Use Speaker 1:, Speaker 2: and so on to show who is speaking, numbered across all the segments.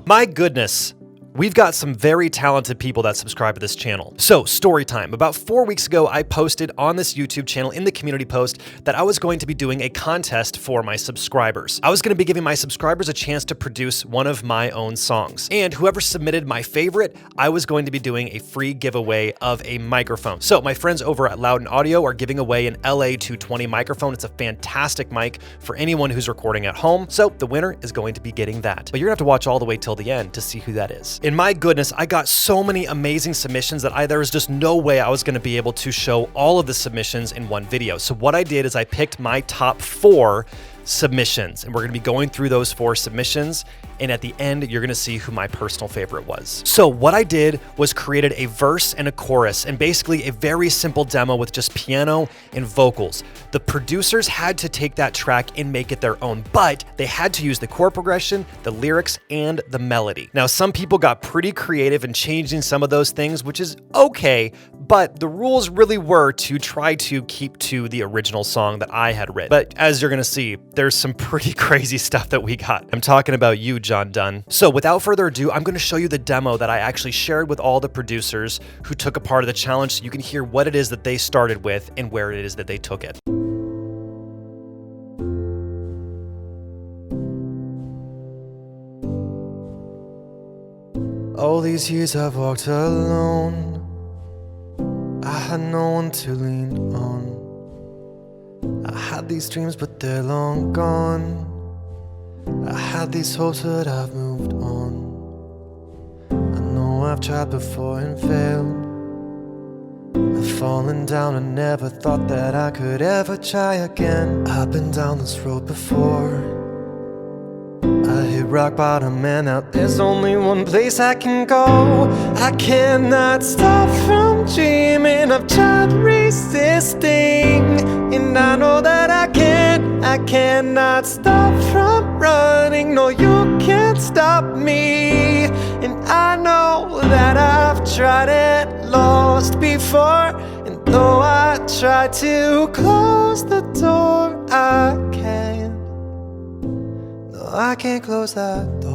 Speaker 1: My goodness. We've got some very talented people that subscribe to this channel. So, story time. About 4 weeks ago, I posted on this YouTube channel in the community post that I was going to be doing a contest for my subscribers. I was going to be giving my subscribers a chance to produce one of my own songs. And whoever submitted my favorite, I was going to be doing a free giveaway of a microphone. So, my friends over at Loud & Audio are giving away an LA220 microphone. It's a fantastic mic for anyone who's recording at home. So, the winner is going to be getting that. But you're going to have to watch all the way till the end to see who that is. And my goodness, I got so many amazing submissions that there was just no way I was going to be able to show all of the submissions in one video. So what I did is I picked my top 4 submissions, and we're going to be going through those 4 submissions, and at the end you're going to see who my personal favorite was. So what I did was created a verse and a chorus, and basically a very simple demo with just piano and vocals. The producers had to take that track and make it their own, but they had to use the chord progression, the lyrics, and the melody. Now, some people got pretty creative in changing some of those things, which is okay, but the rules really were to try to keep to the original song that I had written. But as you're going to see, there's some pretty crazy stuff that we got. I'm talking about you, John Dunn. So without further ado, I'm going to show you the demo that I actually shared with all the producers who took a part of the challenge, so you can hear what it is that they started with and where it is that they took it.
Speaker 2: All these years I've walked alone. I had no one to lean on. I had these dreams, but they're long gone. I had these hopes, but I've moved on. I know I've tried before and failed. I've fallen down and never thought that I could ever try again. I've been down this road before. I hit rock bottom and now there's only one place I can go. I cannot stop from dreaming. I've tried resisting, and I know that I cannot stop from running. No, you can't stop me. And I know that I've tried and lost before, and though I try to close the door, I can't. No, I can't close that door.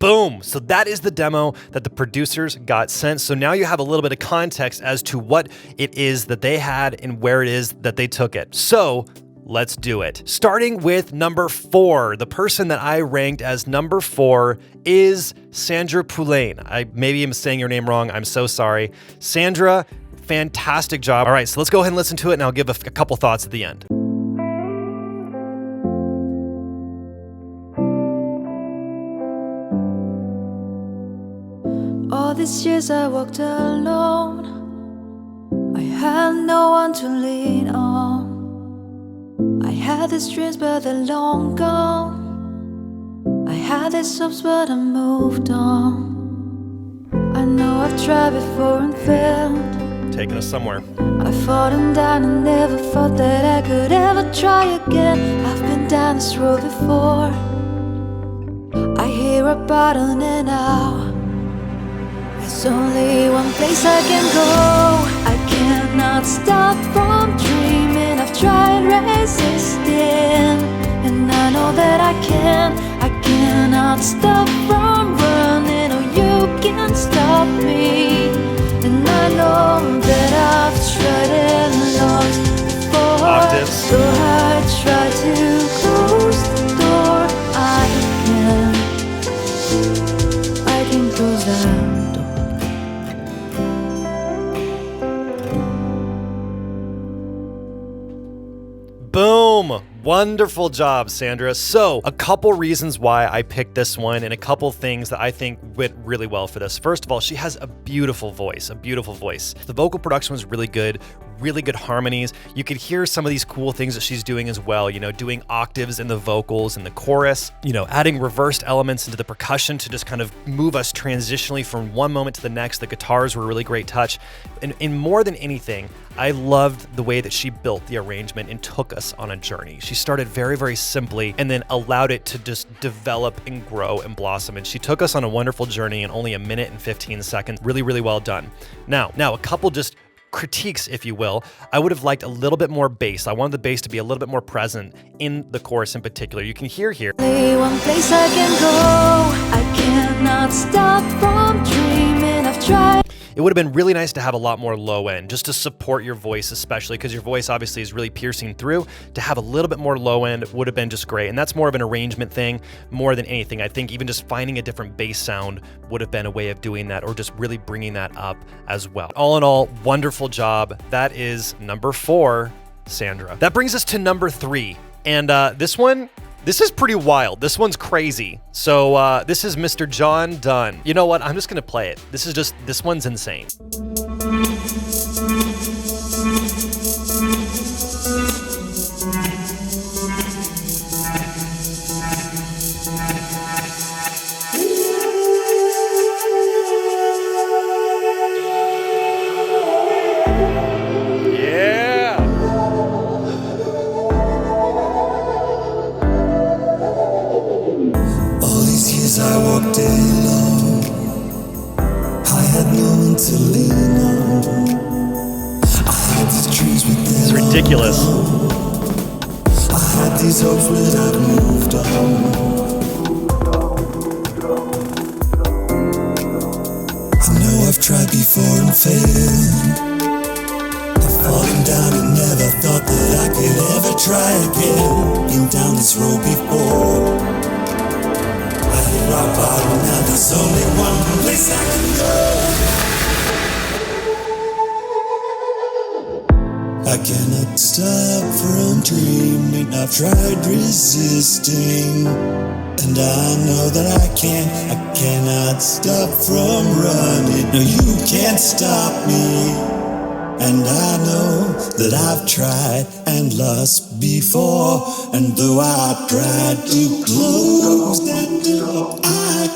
Speaker 1: Boom! So that is the demo that the producers got sent. So now you have a little bit of context as to what it is that they had and where it is that they took it. So let's do it. Starting with number 4. The person that I ranked as number 4 is Sandra Poulain. Maybe I'm saying your name wrong. I'm so sorry. Sandra, fantastic job. All right, so let's go ahead and listen to it, and I'll give a couple thoughts at the end.
Speaker 3: All these years I walked alone. I had no one to lean on. I had these dreams, but they're long gone. I had these hopes, but I moved on. I know I've tried before and failed.
Speaker 1: Taking us somewhere.
Speaker 3: I've fallen down and never thought that I could ever try again. I've been down this road before. I hear a bottom and now there's only one place I can go. I cannot stop from dreaming. I've tried resisting, and I know that I cannot stop from running. Oh, you can't stop me. And I know that I've tried and lost before.
Speaker 1: Octaves.
Speaker 3: So I try to close the door. I can close that door.
Speaker 1: Boom! Wonderful job, Sandra. So, a couple reasons why I picked this one, and a couple things that I think went really well for this. First of all, she has a beautiful voice, The vocal production was really good harmonies. You could hear some of these cool things that she's doing as well, you know, doing octaves in the vocals and the chorus, you know, adding reversed elements into the percussion to just kind of move us transitionally from one moment to the next. The guitars were a really great touch. And more than anything, I loved the way that she built the arrangement and took us on a journey. She started very, very simply and then allowed it to just develop and grow and blossom. And she took us on a wonderful journey in only 1 minute and 15 seconds. Really, really well done. Now, a couple just critiques, if you will. I would have liked a little bit more bass. I wanted the bass to be a little bit more present in the chorus in particular. You can hear here.
Speaker 3: Only one place I can go. I cannot stop from dreaming. I've tried.
Speaker 1: It would have been really nice to have a lot more low end, just to support your voice, especially because your voice obviously is really piercing through. To have a little bit more low end would have been just great. And that's more of an arrangement thing more than anything. I think even just finding a different bass sound would have been a way of doing that, or just really bringing that up as well. All in all, wonderful job. That is number 4, Sandra. That brings us to number 3. And this is pretty wild. This one's crazy. So this is Mr. John Dunn. You know what? I'm just gonna play it. This one's insane.
Speaker 2: I walked alone. I had no one to lean on. I had these dreams with them.
Speaker 1: It's ridiculous.
Speaker 2: I had these hopes, but I've moved on. I know I've tried before and failed. I've fallen down and never thought that I could ever try again. Been down this road before. Rock bottom, now there's only one place I can go. I cannot stop from dreaming. I've tried resisting, and I know that I cannot stop from running. No, you can't stop me. And I know that I've tried and lost before. And though I tried to close that door, I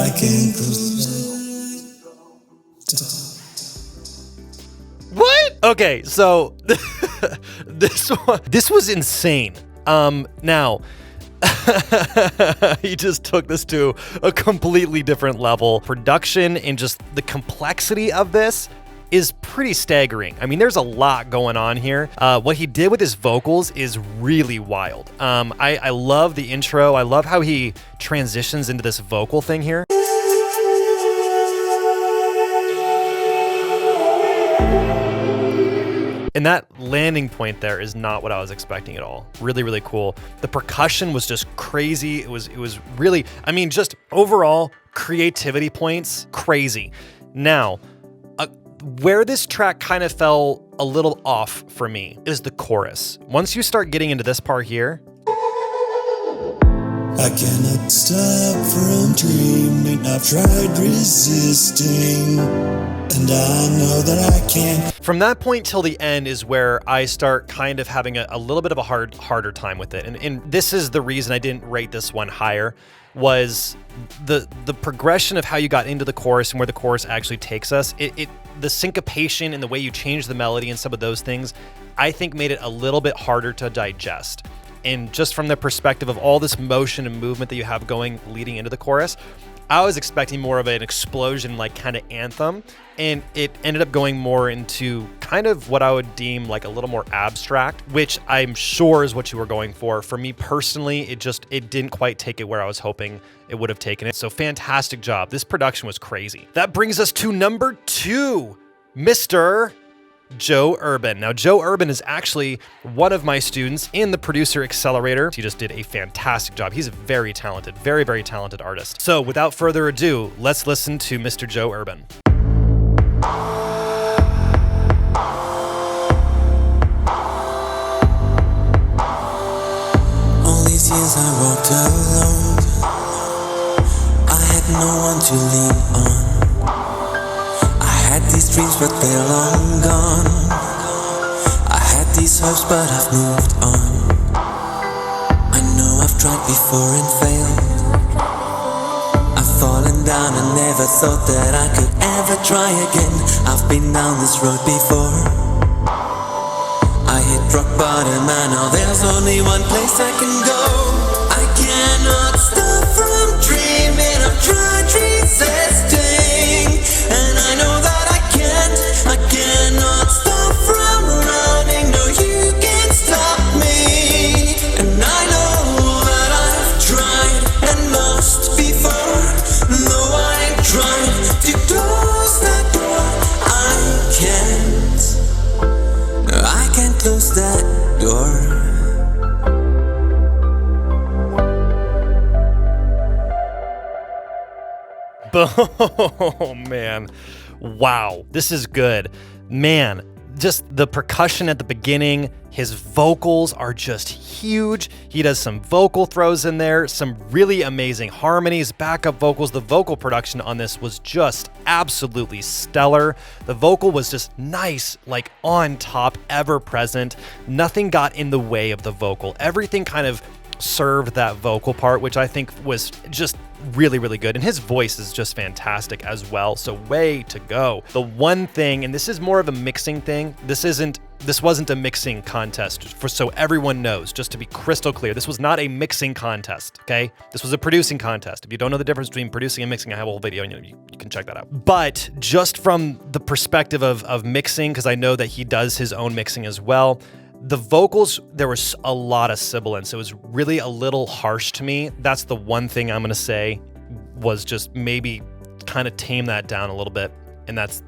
Speaker 2: can't close that door.
Speaker 1: What? Okay, so this was insane. Now, he just took this to a completely different level. Production and just the complexity of this is pretty staggering. I mean, there's a lot going on here. What he did with his vocals is really wild. I love the intro. I love how he transitions into this vocal thing here. And that landing point there is not what I was expecting at all. Really, really cool. The percussion was just crazy. It was really, I mean, just overall creativity points, crazy. Now, where this track kind of fell a little off for me is the chorus. Once you start getting into this part here,
Speaker 2: I cannot stop from dreaming. I've tried resisting, and I know that I can't.
Speaker 1: From that point till the end is where I start kind of having a little bit of a harder time with it. And this is the reason I didn't rate this one higher, was the progression of how you got into the chorus and where the chorus actually takes us. The syncopation and the way you change the melody and some of those things, I think made it a little bit harder to digest. And just from the perspective of all this motion and movement that you have going leading into the chorus, I was expecting more of an explosion, like kind of anthem, and it ended up going more into kind of what I would deem like a little more abstract, which I'm sure is what you were going for. For me personally, it didn't quite take it where I was hoping it would have taken it. So fantastic job. This production was crazy. That brings us to number 2, Mr. Joe Urban. Now, Joe Urban is actually one of my students in the Producer Accelerator. He just did a fantastic job. He's a very talented, very, very talented artist. So without further ado, let's listen to Mr. Joe Urban.
Speaker 2: All these years I walked alone. I had no one to lean on. I had these dreams, but they're long gone. I had these hopes, but I've moved on. I know I've tried before and failed. I've fallen down and never thought that I could ever try again. I've been down this road before. I hit rock bottom and now there's only one place I can go. I cannot stop from dreaming. I've tried resisting, and I know that
Speaker 1: Oh, man. Wow. This is good. Man, just the percussion at the beginning, his vocals are just huge. He does some vocal throws in there, some really amazing harmonies, backup vocals. The vocal production on this was just absolutely stellar. The vocal was just nice, like on top, ever present. Nothing got in the way of the vocal. Everything kind of served that vocal part, which I think was just really, really good. And his voice is just fantastic as well. So way to go. The one thing, and this is more of a mixing thing, this wasn't a mixing contest, so everyone knows, just to be crystal clear, this was not a mixing contest, okay? This was a producing contest. If you don't know the difference between producing and mixing, I have a whole video and you can check that out. But just from the perspective of mixing, because I know that he does his own mixing as well, the vocals, there was a lot of sibilance. It was really a little harsh to me. That's the one thing I'm gonna say was just maybe kind of tame that down a little bit. And that's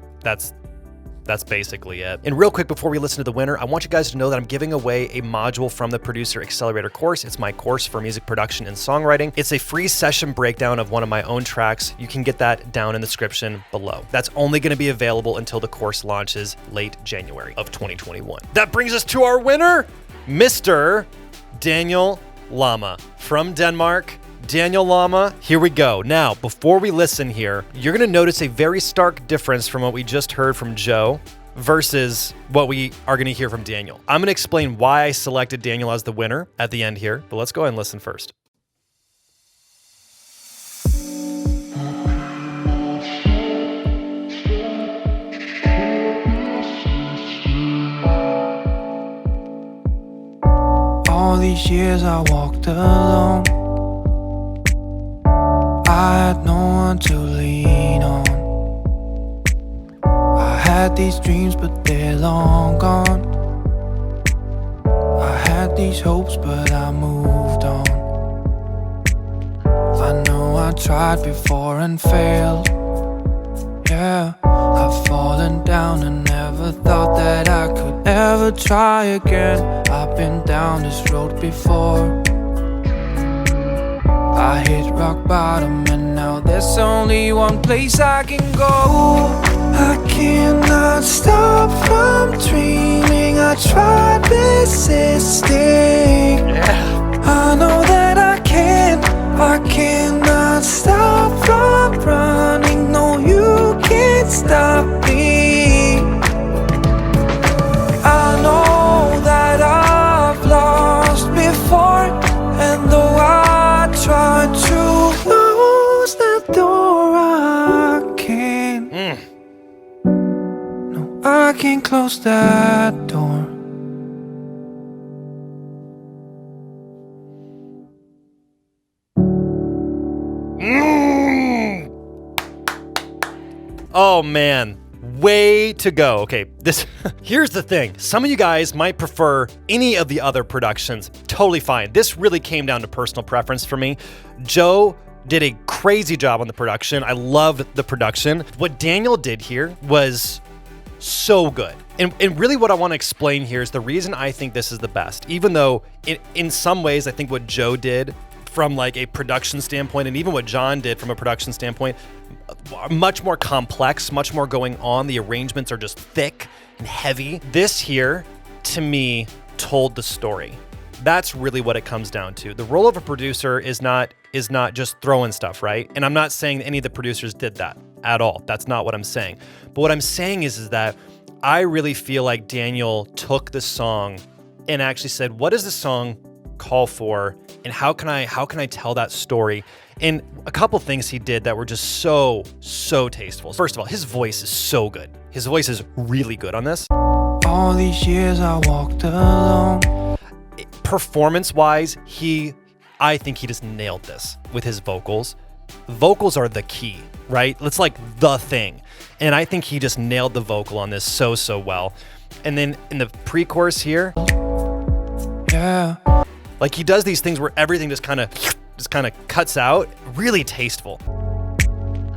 Speaker 1: basically it. And real quick, before we listen to the winner, I want you guys to know that I'm giving away a module from the Producer Accelerator course. It's my course for music production and songwriting. It's a free session breakdown of one of my own tracks. You can get that down in the description below. That's only going to be available until the course launches late January of 2021. That brings us to our winner, Mr. Daniel Lama from Denmark. Daniel Lama, here we go. Now, before we listen here, you're gonna notice a very stark difference from what we just heard from Joe versus what we are gonna hear from Daniel. I'm gonna explain why I selected Daniel as the winner at the end here, but let's go ahead and listen first.
Speaker 2: All these years I walked alone. I had no one to lean on. I had these dreams, but they're long gone. I had these hopes, but I moved on. I know I tried before and failed. Yeah, I've fallen down and never thought that I could ever try again. I've been down this road before. I hit rock bottom and now there's only one place I can go. I cannot stop from dreaming. I tried resisting. I know that I cannot stop from running. No, you can't stop me. I know that I've lost before, and though I try to close that door, I can't. No, I can't close that door.
Speaker 1: Oh man, way to go. Okay, here's the thing. Some of you guys might prefer any of the other productions. Totally fine. This really came down to personal preference for me. Joe did a crazy job on the production. I loved the production. What Daniel did here was so good. And really what I want to explain here is the reason I think this is the best, even though in some ways I think what Joe did from like a production standpoint, and even what John did from a production standpoint, much more complex, much more going on. The arrangements are just thick and heavy. This here, to me, told the story. That's really what it comes down to. The role of a producer is not just throwing stuff, right? And I'm not saying any of the producers did that at all. That's not what I'm saying. But what I'm saying is that I really feel like Daniel took the song and actually said, what does the song call for, and how can I tell that story? And a couple things he did that were just so tasteful. First of all, his voice is so good. His voice is really good on this.
Speaker 2: All these years I walked alone.
Speaker 1: Performance-wise, I think he just nailed this with his vocals. Vocals are the key, right? It's like the thing. And I think he just nailed the vocal on this so well. And then in the pre-chorus here,
Speaker 2: yeah,
Speaker 1: like he does these things where everything just kind of cuts out. Really tasteful.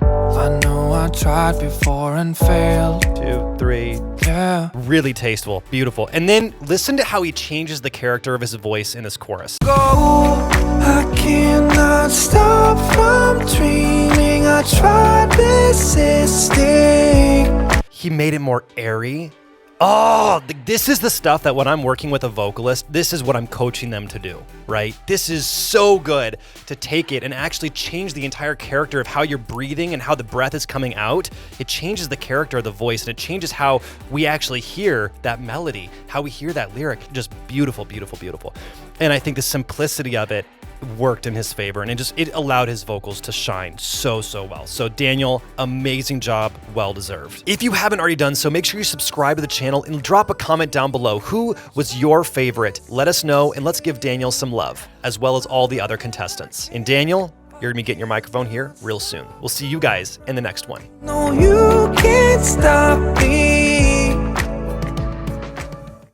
Speaker 2: I know I tried before and failed.
Speaker 1: 2, 3.
Speaker 2: Yeah.
Speaker 1: Really tasteful, beautiful. And then listen to how he changes the character of his voice in this chorus.
Speaker 2: Go, I cannot stop from dreaming. I tried resisting.
Speaker 1: He made it more airy. Oh, this is the stuff that when I'm working with a vocalist, this is what I'm coaching them to do, right? This is so good to take it and actually change the entire character of how you're breathing and how the breath is coming out. It changes the character of the voice, and it changes how we actually hear that melody, how we hear that lyric. Just beautiful, beautiful, beautiful. And I think the simplicity of it worked in his favor, and it allowed his vocals to shine so well. So Daniel, amazing job, well deserved. If you haven't already done so, make sure you subscribe to the channel and drop a comment down below. Who was your favorite? Let us know, and let's give Daniel some love, as well as all the other contestants. And Daniel, you're gonna be getting your microphone here real soon. We'll see you guys in the next one.
Speaker 2: No, you can't stop